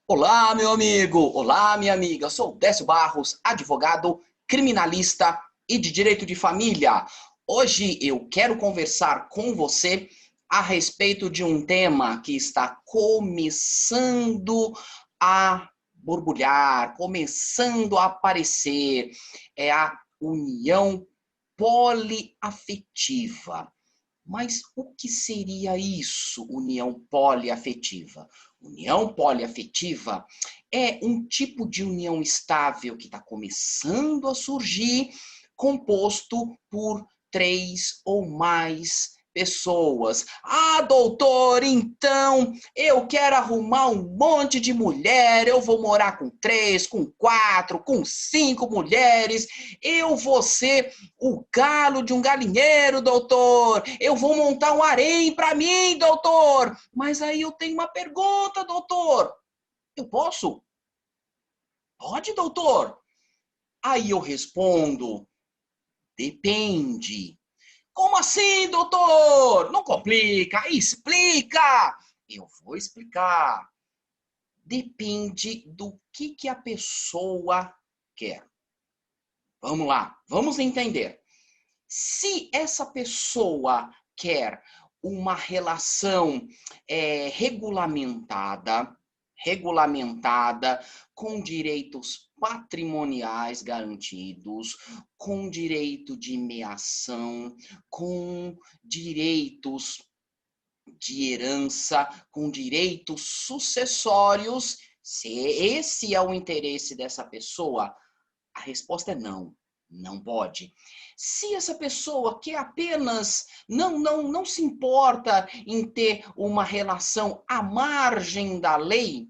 Olá, meu amigo! Olá, minha amiga! Sou Décio Barros, advogado, criminalista e de direito de família. Hoje eu quero conversar com você a respeito de um tema que está começando a borbulhar, começando a aparecer. É a união poliafetiva. Mas o que seria isso, união poliafetiva? União poliafetiva é um tipo de união estável que está começando a surgir, composto por três ou mais pessoas. Ah, doutor, então eu quero arrumar um monte de mulher, eu vou morar com 3, com 4, com 5 mulheres, eu vou ser o galo de um galinheiro, doutor. Eu vou montar um harém para mim, doutor. Mas aí eu tenho uma pergunta, doutor. Eu posso? Pode, doutor. Aí eu respondo, depende. Como assim, doutor? Não complica, explica. Eu vou explicar. Depende do que a pessoa quer. Vamos lá, vamos entender. Se essa pessoa quer uma relação regulamentada, com direitos patrimoniais garantidos, com direito de meação, com direitos de herança, com direitos sucessórios, se esse é o interesse dessa pessoa, a resposta é não. Não pode. Se essa pessoa quer apenas, não se importa em ter uma relação à margem da lei,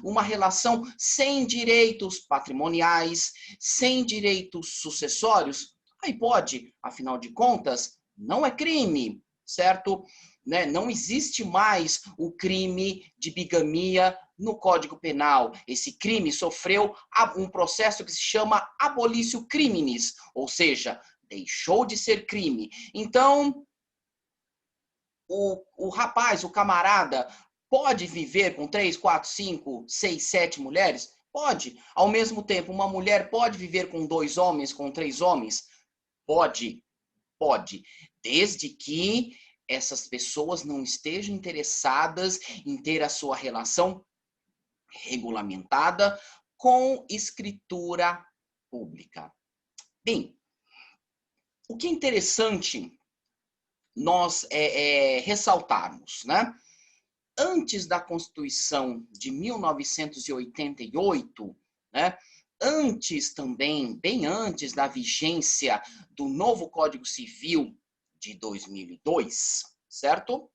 uma relação sem direitos patrimoniais, sem direitos sucessórios, aí pode, afinal de contas, não é crime, certo? Né? Não existe mais o crime de bigamia no Código Penal. Esse crime sofreu um processo que se chama abolício criminis, ou seja, deixou de ser crime. Então, o rapaz, o camarada, pode viver com 3, 4, 5, 6, 7 mulheres? Pode. Ao mesmo tempo, uma mulher pode viver com 2 homens, com 3 homens? Pode. Pode. Desde que essas pessoas não estejam interessadas em ter a sua relação regulamentada com escritura pública. Bem, o que é interessante nós ressaltarmos, né? Antes da Constituição de 1988, né? Antes também, bem antes da vigência do novo Código Civil de 2002, certo?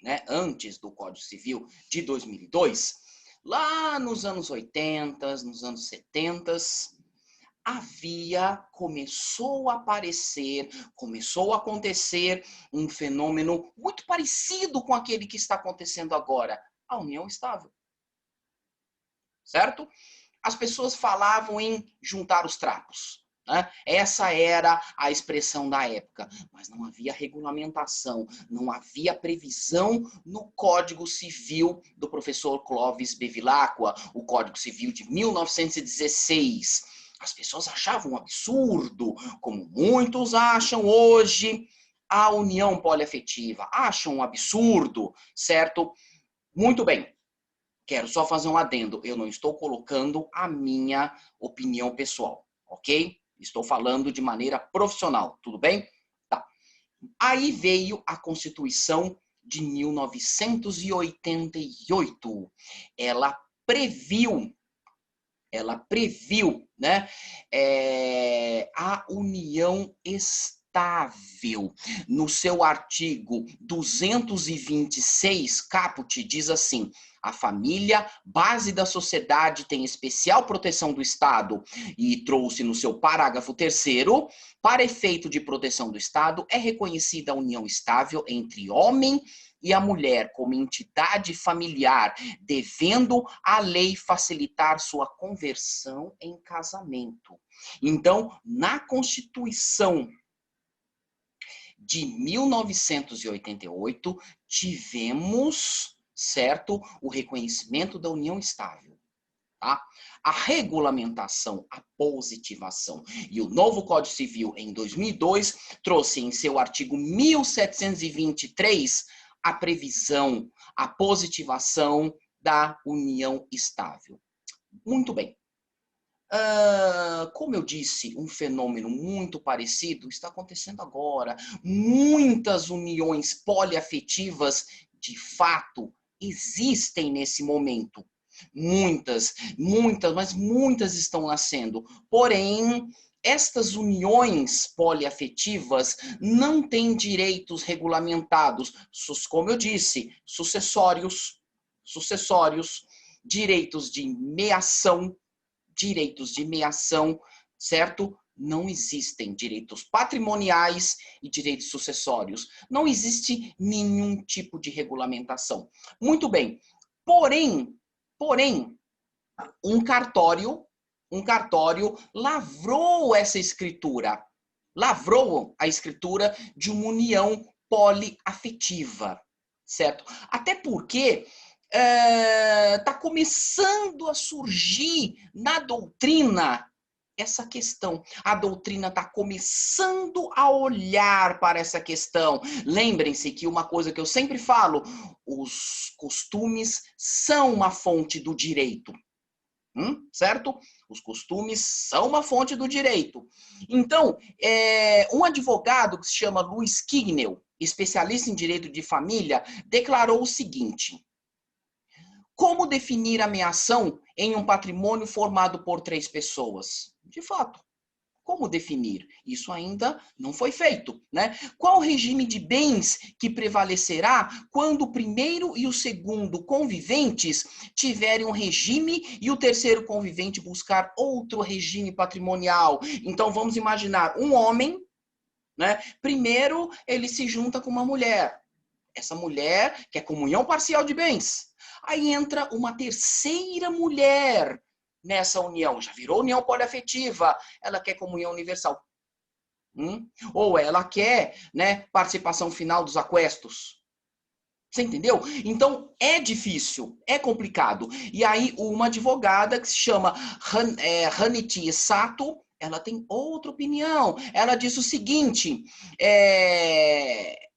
Né? Antes do Código Civil de 2002, lá nos anos 80, nos anos 70, começou a aparecer, começou a acontecer um fenômeno muito parecido com aquele que está acontecendo agora, a união estável. Certo? As pessoas falavam em juntar os trapos. Né? Essa era a expressão da época, mas não havia regulamentação, não havia previsão no Código Civil do professor Clóvis Bevilacqua, o Código Civil de 1916. As pessoas achavam um absurdo, como muitos acham hoje, a união poliafetiva. Acham um absurdo, certo? Muito bem. Quero só fazer um adendo. Eu não estou colocando a minha opinião pessoal, ok? Estou falando de maneira profissional, tudo bem? Tá. Aí veio a Constituição de 1988. Ela previu, né, a união estável. No seu artigo 226, caput, diz assim: a família, base da sociedade, tem especial proteção do Estado, e trouxe no seu parágrafo 3º, para efeito de proteção do Estado, é reconhecida a união estável entre homem e a mulher como entidade familiar, devendo a lei facilitar sua conversão em casamento. Então, na Constituição de 1988, tivemos, certo? O reconhecimento da união estável. Tá? A regulamentação, a positivação. E o novo Código Civil, em 2002, trouxe em seu artigo 1723 a previsão, a positivação da união estável. Muito bem. Como eu disse, um fenômeno muito parecido está acontecendo agora. Muitas uniões poliafetivas, de fato, existem nesse momento. Muitas, mas muitas estão nascendo. Porém, estas uniões poliafetivas não têm direitos regulamentados, como eu disse, sucessórios, direitos de meação, certo? Não existem direitos patrimoniais e direitos sucessórios. Não existe nenhum tipo de regulamentação. Muito bem. Porém, um cartório lavrou essa escritura. Lavrou a escritura de uma união poliafetiva, certo? Até porque está começando a surgir na doutrina essa questão. A doutrina está começando a olhar para essa questão. Lembrem-se que uma coisa que eu sempre falo, os costumes são uma fonte do direito. Certo? Os costumes são uma fonte do direito. Então, um advogado que se chama Luiz Kignel, especialista em direito de família, declarou o seguinte: como definir a meação em um patrimônio formado por 3 pessoas? De fato, como definir? Isso ainda não foi feito, né? Qual o regime de bens que prevalecerá quando o primeiro e o segundo conviventes tiverem um regime e o terceiro convivente buscar outro regime patrimonial? Então, vamos imaginar um homem, né? Primeiro, ele se junta com uma mulher. Essa mulher quer comunhão parcial de bens. Aí entra uma terceira mulher nessa união. Já virou união poliafetiva. Ela quer comunhão universal. Ou ela quer, né, participação final dos aquestos. Você entendeu? Então, é difícil, é complicado. E aí, uma advogada que se chama Haniti Sato, ela tem outra opinião. Ela diz o seguinte,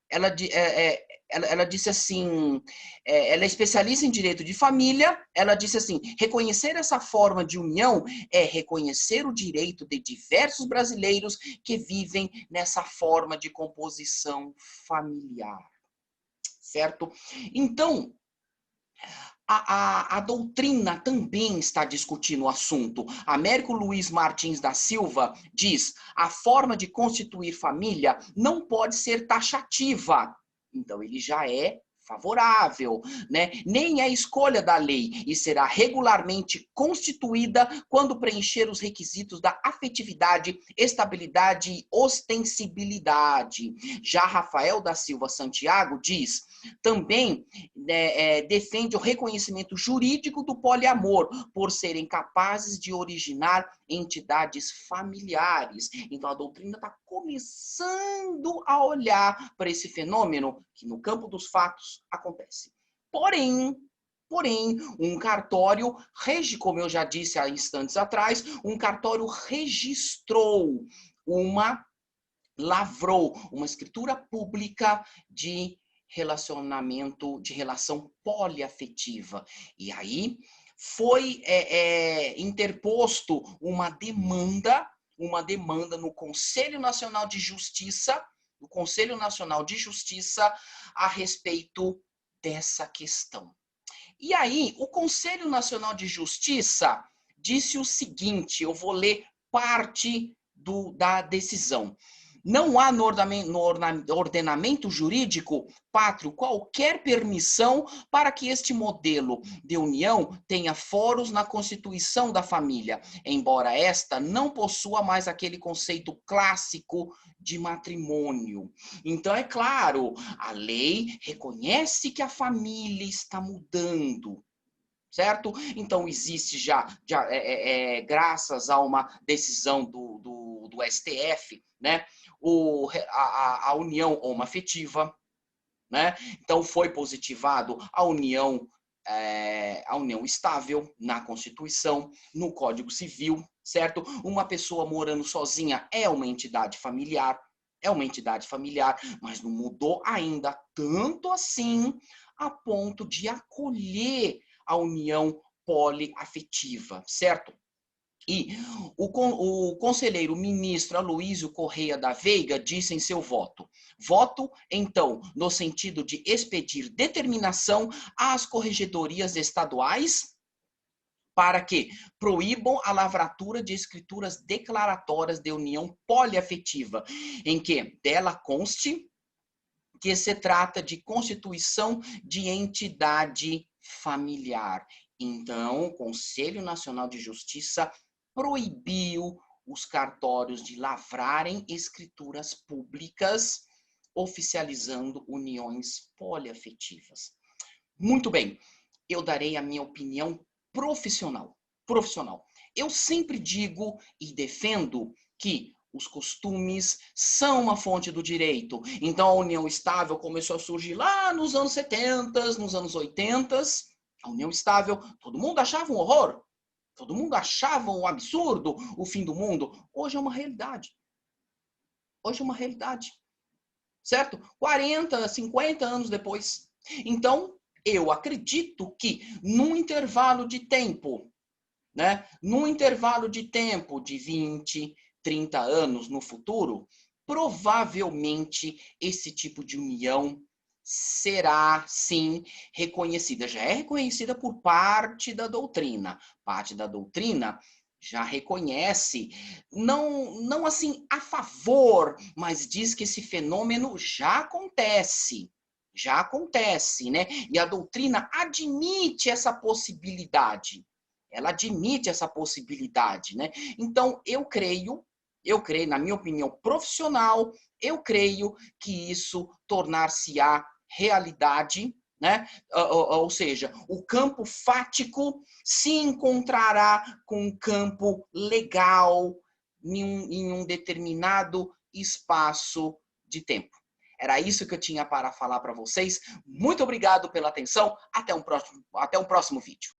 ela disse assim, ela é especialista em direito de família, ela disse assim, reconhecer essa forma de união é reconhecer o direito de diversos brasileiros que vivem nessa forma de composição familiar. Certo? Então, a doutrina também está discutindo o assunto. Américo Luiz Martins da Silva diz, a forma de constituir família não pode ser taxativa. Então, ele já é favorável, né? Nem é escolha da lei e será regularmente constituída quando preencher os requisitos da afetividade, estabilidade e ostensibilidade. Já Rafael da Silva Santiago diz, também defende o reconhecimento jurídico do poliamor, por serem capazes de originar entidades familiares. Então, a doutrina está começando a olhar para esse fenômeno que, no campo dos fatos, acontece. Porém, um cartório, como eu já disse há instantes atrás, um cartório lavrou uma escritura pública de relação poliafetiva. E aí foi interposto uma demanda no Conselho Nacional de Justiça, a respeito dessa questão. E aí, o Conselho Nacional de Justiça disse o seguinte, eu vou ler parte da decisão. Não há no ordenamento jurídico pátrio qualquer permissão para que este modelo de união tenha foros na constituição da família, embora esta não possua mais aquele conceito clássico de matrimônio. Então, é claro, a lei reconhece que a família está mudando, certo? Então, existe graças a uma decisão do STF, né? A união homoafetiva, né? Então foi positivado a união estável na Constituição, no Código Civil, certo? Uma pessoa morando sozinha é uma entidade familiar, mas não mudou ainda tanto assim a ponto de acolher a união poliafetiva, certo? E o conselheiro ministro Aloísio Correia da Veiga disse em seu voto: voto, então, no sentido de expedir determinação às corregedorias estaduais para que proíbam a lavratura de escrituras declaratórias de união poliafetiva, em que dela conste que se trata de constituição de entidade familiar. Então, o Conselho Nacional de Justiça proibiu os cartórios de lavrarem escrituras públicas oficializando uniões poliafetivas. Muito bem, eu darei a minha opinião profissional. Eu sempre digo e defendo que os costumes são uma fonte do direito. Então, a união estável começou a surgir lá nos anos 70, nos anos 80. A união estável, todo mundo achava um horror. Todo mundo achava um absurdo, o fim do mundo. Hoje é uma realidade. Certo? 40, 50 anos depois. Então, eu acredito que num intervalo de tempo, né? Num intervalo de tempo de 20, 30 anos no futuro, provavelmente esse tipo de união será, sim, reconhecida. Já é reconhecida por parte da doutrina. Parte da doutrina já reconhece, não assim a favor, mas diz que esse fenômeno já acontece. Já acontece, né? E a doutrina admite essa possibilidade. Ela admite essa possibilidade, né? Então, eu creio, na minha opinião profissional, eu creio que isso tornar-se-á realidade, né? Ou seja, o campo fático se encontrará com um campo legal em um determinado espaço de tempo. Era isso que eu tinha para falar para vocês. Muito obrigado pela atenção. Até um próximo vídeo.